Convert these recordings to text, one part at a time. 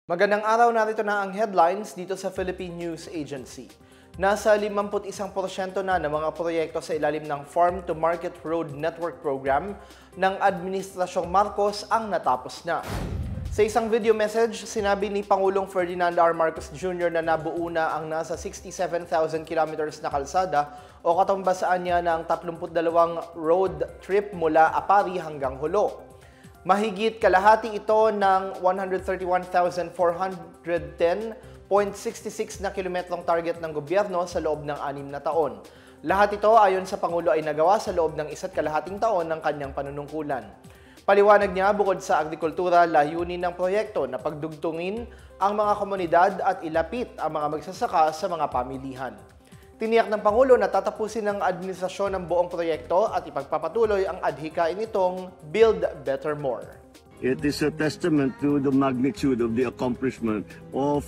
Magandang araw, narito na ang headlines dito sa Philippine News Agency. Nasa 51% na ng mga proyekto sa ilalim ng Farm to Market Road Network Program ng Administrasyong Marcos ang natapos na. Sa isang video message, sinabi ni Pangulong Ferdinand R. Marcos Jr. na nabuo na ang nasa 67,000 kilometers na kalsada o katumbasaan niya ng 32 road trip mula Apari hanggang Jolo. Mahigit kalahati ito ng 131,410.66 na kilometrong target ng gobyerno sa loob ng 6 na taon. Lahat ito ayon sa Pangulo ay nagawa sa loob ng 1.5 taon ng kanyang panunungkulan. Paliwanag niya, bukod sa agrikultura, layunin ng proyekto na pagdugtungin ang mga komunidad at ilapit ang mga magsasaka sa mga pamilihan. Tiniyak ng Pangulo na tatapusin ng administrasyon ng buong proyekto at ipagpapatuloy ang adhikain nitong Build Better More. It is a testament to the magnitude of the accomplishment of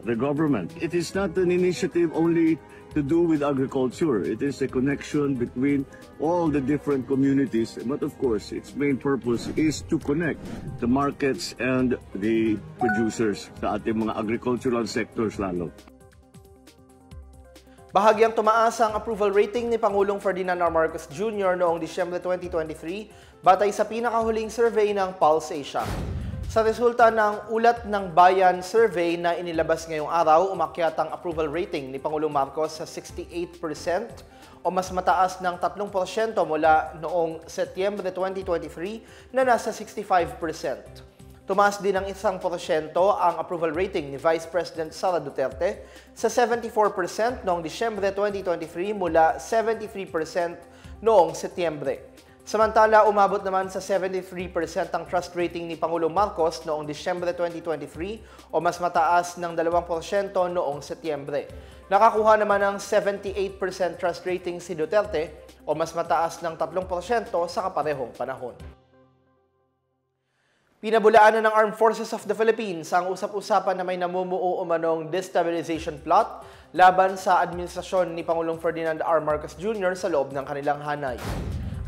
the government. It is not an initiative only to do with agriculture. It is a connection between all the different communities. But of course, its main purpose is to connect the markets and the producers sa ating mga agricultural sectors lalo. Bahagyang tumaas ang approval rating ni Pangulong Ferdinand R. Marcos Jr. noong Disyembre 2023 batay sa pinakahuling survey ng Pulse Asia. Sa resulta ng Ulat ng Bayan survey na inilabas ngayong araw, umakyat ang approval rating ni Pangulong Marcos sa 68% o mas mataas ng 3% mula noong Setyembre 2023 na nasa 65%. Tumaas din ng 1% ang approval rating ni Vice President Sara Duterte sa 74% noong Disyembre 2023 mula 73% noong Setyembre. Samantala, umabot naman sa 73% ang trust rating ni Pangulong Marcos noong Disyembre 2023 o mas mataas ng 2% noong Setyembre. Nakakuha naman ng 78% trust rating si Duterte o mas mataas ng 3% sa kaparehong panahon. Pinabulaan na ng Armed Forces of the Philippines ang usap-usapan na may namumuo umanong destabilization plot laban sa administrasyon ni Pangulong Ferdinand R. Marcos Jr. sa loob ng kanilang hanay.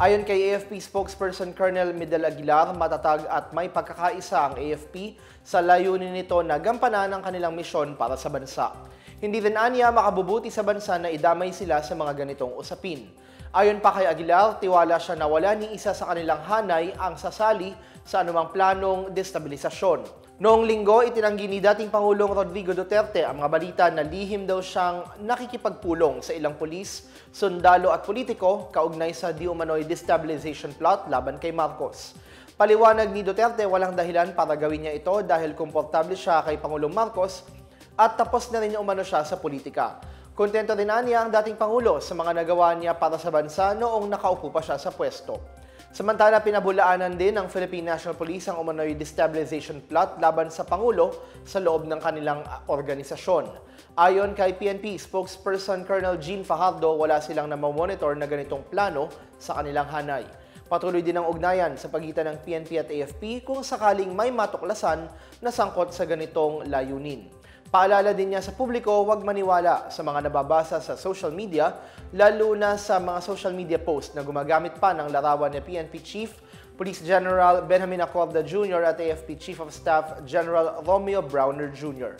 Ayon kay AFP spokesperson Colonel Midel Aguilar, matatag at may pagkakaisa ang AFP sa layunin nito na gampanan ang kanilang misyon para sa bansa. Hindi rin aniya makabubuti sa bansa na idamay sila sa mga ganitong usapin. Ayon pa kay Aguilar, tiwala siya na wala ni isa sa kanilang hanay ang sasali sa anumang planong destabilisasyon. Noong linggo, itinanggi ni dating Pangulong Rodrigo Duterte ang mga balita na lihim daw siyang nakikipagpulong sa ilang pulis, sundalo at politiko kaugnay sa di umano'y destabilization plot laban kay Marcos. Paliwanag ni Duterte, walang dahilan para gawin niya ito dahil komportable siya kay Pangulong Marcos at tapos na rin umano siya sa politika. Kontento din niya ang dating Pangulo sa mga nagawa niya para sa bansa noong nakaupo pa siya sa pwesto. Samantala, pinabulaanan din ng Philippine National Police ang umano'y destabilization plot laban sa Pangulo sa loob ng kanilang organisasyon. Ayon kay PNP spokesperson Colonel Jean Fajardo, wala silang namamonitor na ganitong plano sa kanilang hanay. Patuloy din ang ugnayan sa pagitan ng PNP at AFP kung sakaling may matuklasan na sangkot sa ganitong layunin. Paalala din niya sa publiko, huwag maniwala sa mga nababasa sa social media, lalo na sa mga social media post na gumagamit pa ng larawan ni PNP Chief Police General Benjamin Acorda Jr. at AFP Chief of Staff General Romeo Browner Jr.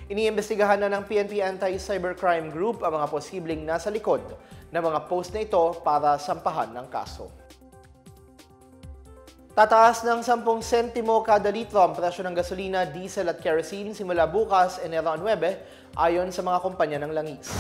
Iniimbestigahan na ng PNP Anti-Cybercrime Group ang mga posibleng nasa likod ng mga post na ito para sampahan ng kaso. Tataas ng 10 sentimo kada litro ang presyo ng gasolina, diesel at kerosene simula bukas, Enero 9, ayon sa mga kumpanya ng langis.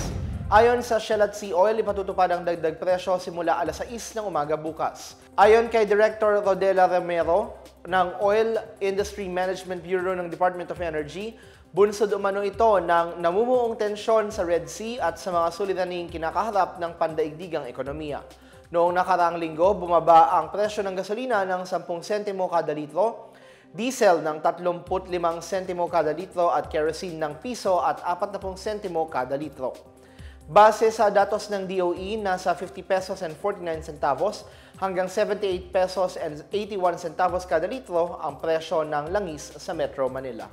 Ayon sa Shell at Sea Oil, ipatutupad ang dagdag presyo simula alas 6 ng umaga bukas. Ayon kay Director Rodela Romero ng Oil Industry Management Bureau ng Department of Energy, bunsod umano ito ng namumuong tensyon sa Red Sea at sa mga suliraning kinakaharap ng pandaigdigang ekonomiya. Noong nakaraang linggo, bumaba ang presyo ng gasolina ng 10 sentimo kada litro, diesel ng 35 sentimo kada litro at kerosene ng piso at 40 sentimo kada litro. Base sa datos ng DOE, nasa 50 pesos and 49 centavos hanggang 78 pesos and 81 centavos kada litro ang presyo ng langis sa Metro Manila.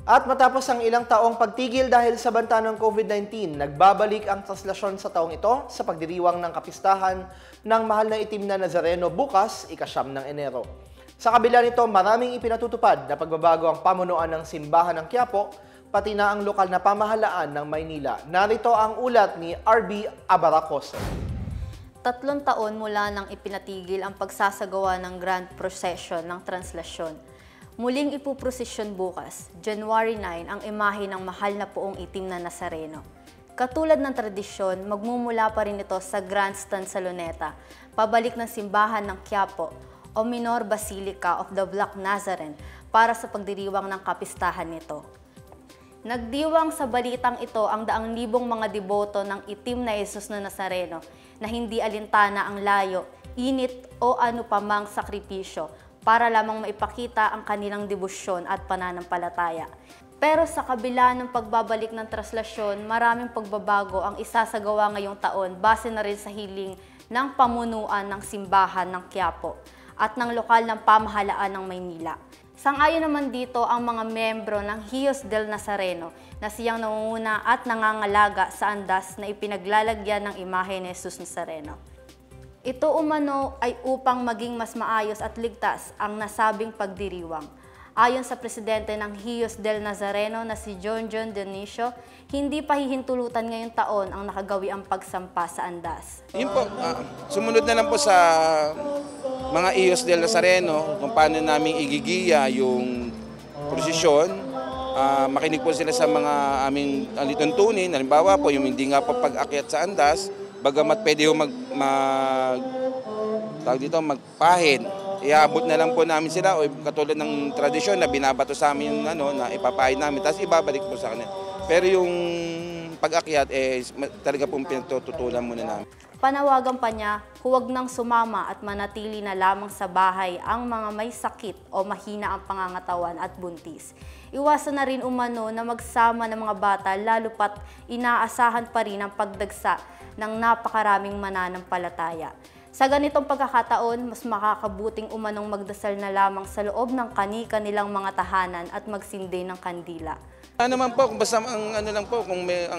At matapos ang ilang taong pagtigil dahil sa banta ng COVID-19, nagbabalik ang traslasyon sa taong ito sa pagdiriwang ng kapistahan ng mahal na itim na Nazareno bukas, ika-9 ng Enero. Sa kabila nito, maraming ipinatutupad na pagbabago ang pamunuan ng simbahan ng Quiapo, pati na ang lokal na pamahalaan ng Maynila. Narito ang ulat ni RB Abaracoso. 3 taon mula nang ipinatigil ang pagsasagawa ng Grand Procession ng Translasyon. Muling ipuprosesyon bukas, January 9, ang imahe ng mahal na poong itim na Nazareno. Katulad ng tradisyon, magmumula pa rin ito sa Grandstand sa Luneta, pabalik ng simbahan ng Quiapo o Minor Basilica of the Black Nazarene para sa pagdiriwang ng kapistahan nito. Nagdiwang sa balitang ito ang daang libong mga deboto ng itim na Jesus na Nazareno na hindi alintana ang layo, init o ano pamang sakripisyo para lamang maipakita ang kanilang debosyon at pananampalataya. Pero sa kabila ng pagbabalik ng translasyon, maraming pagbabago ang isasagawa ngayong taon base na rin sa hiling ng pamunuan ng simbahan ng Quiapo at ng lokal ng pamahalaan ng Maynila. Sang-ayon naman dito ang mga membro ng Hijos del Nazareno na siyang nangunguna at nangangalaga sa andas na ipinaglalagyan ng imahe ni Jesus Nazareno. Ito umano ay upang maging mas maayos at ligtas ang nasabing pagdiriwang. Ayon sa presidente ng Hijos del Nazareno na si John Dionisio, hindi pa hihintulutan ngayong taon ang nakagawi ang pagsampa sa andas. Yun po, sumunod na lang po sa mga Hijos del Nazareno kung paano namin igigiya yung prosesyon. Makinig po sila sa mga aming alituntunin. Halimbawa po, yung hindi nga po pag-akyat sa andas, bagamat pwede yung magpahid. Iabot na lang po namin sila o katulad ng tradisyon na binabato sa amin yung na ipapahid namin, tapos ibabalik po sa kanila. Pero yung pag-akyat, talaga pong pinatututulan muna namin. Panawagan pa niya, huwag nang sumama at manatili na lamang sa bahay ang mga may sakit o mahina ang pangangatawan at buntis. Iwasan na rin umano na magsama ng mga bata lalo pat inaasahan pa rin ang pagdagsa ng napakaraming mananampalataya. Sa ganitong pagkakataon, mas makakabuting umanong magdasal na lamang sa loob ng kani-kanilang mga tahanan at magsindi ng kandila. Ano naman po, basta ang lang po, kung may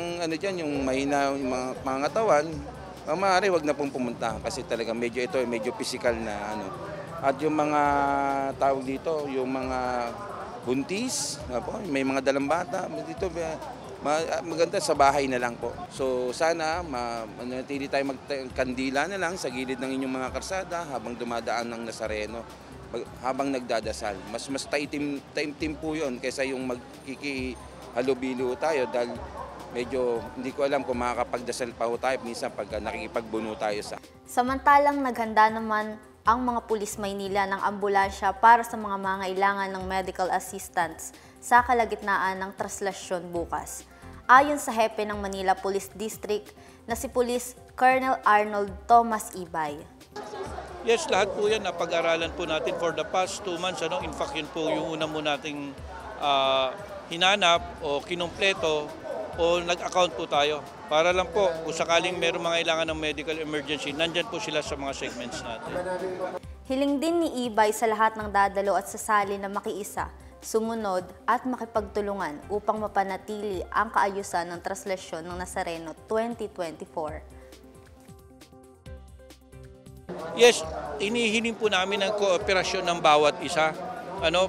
yung mahina yung mga pangangatawan, maaari wag na pong pumunta kasi talaga medyo physical na At yung mga tawag dito, yung mga buntis, may mga dalang bata, dito maganda sa bahay na lang po. So sana manatili tayo magkandila na lang sa gilid ng inyong mga karsada habang dumadaan ng Nazareno, habang nagdadasal. Mas taimtim po yun kaysa yung magkikihalubilo tayo dahil medyo hindi ko alam kung makakapagdasal pa ho tayo minsan pag nakikipagbuno tayo sa. Samantalang naghanda naman ang mga pulis Maynila ng ambulansya para sa mga mangailangan ng medical assistance sa kalagitnaan ng translasyon bukas. Ayon sa hepe ng Manila Police District na si Police Colonel Arnold Thomas Ibay. Yes, lahat po yan napag-aralan po natin for the past 2 months. In fact, yun po yung una mo nating hinanap o kinumpleto o nag-account po tayo. Para lang po, kung sakaling mayroong mga kailangan ng medical emergency, nandyan po sila sa mga segments natin. Hiling din ni Ibay sa lahat ng dadalo at sasali na makiisa, sumunod at makipagtulungan upang mapanatili ang kaayusan ng translasyon ng Nazareno 2024. Yes, inihiling po namin ang kooperasyon ng bawat isa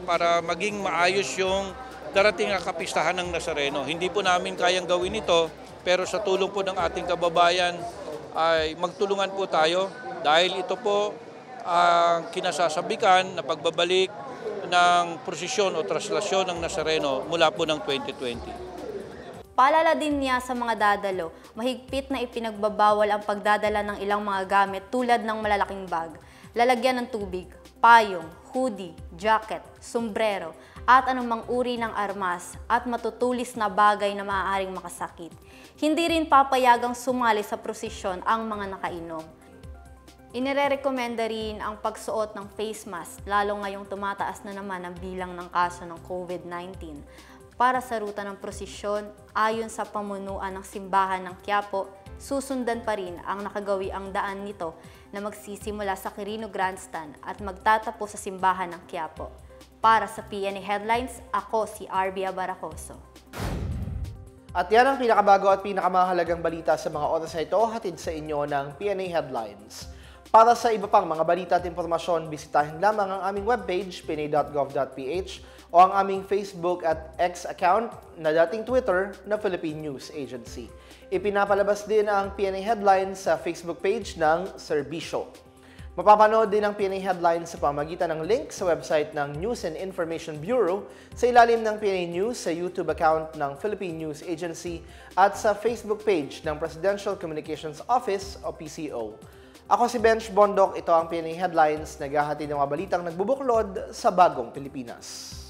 para maging maayos yung darating na kapistahan ng Nazareno. Hindi po namin kayang gawin ito, pero sa tulong po ng ating kababayan ay magtulungan po tayo dahil ito po ang kinasasabikan na pagbabalik ng prosesyon o translasyon ng Nazareno mula po ng 2020. Paalala din niya sa mga dadalo, mahigpit na ipinagbabawal ang pagdadala ng ilang mga gamit tulad ng malalaking bag, lalagyan ng tubig, payong, hoodie, jacket, sombrero, at anumang uri ng armas at matutulis na bagay na maaaring makasakit. Hindi rin papayagang sumali sa prosesyon ang mga nakainom. Inirerekomenda rin ang pagsuot ng face mask, lalo ngayong tumataas na naman ang bilang ng kaso ng COVID-19. Para sa ruta ng prosesyon, ayon sa pamunuan ng simbahan ng Quiapo, susundan pa rin ang nakagawi ang daan nito na magsisimula sa Quirino Grandstand at magtatapos sa simbahan ng Quiapo. Para sa PNA Headlines, ako si RB Abaracoso. At yan ang pinakabago at pinakamahalagang balita sa mga oras na ito, hatid sa inyo ng PNA Headlines. Para sa iba pang mga balita at impormasyon, bisitahin lamang ang aming webpage, pinoy.gov.ph o ang aming Facebook at X account na dating Twitter na Philippine News Agency. Ipinapalabas din ang PNA Headlines sa Facebook page ng Serbisyo. Mapapanood din ang PNA Headlines sa pamamagitan ng link sa website ng News and Information Bureau, sa ilalim ng PNA News sa YouTube account ng Philippine News Agency at sa Facebook page ng Presidential Communications Office o PCO. Ako si Bench Bondok, ito ang PNA Headlines, naghahati ng mga balitang nagbubuklod sa bagong Pilipinas.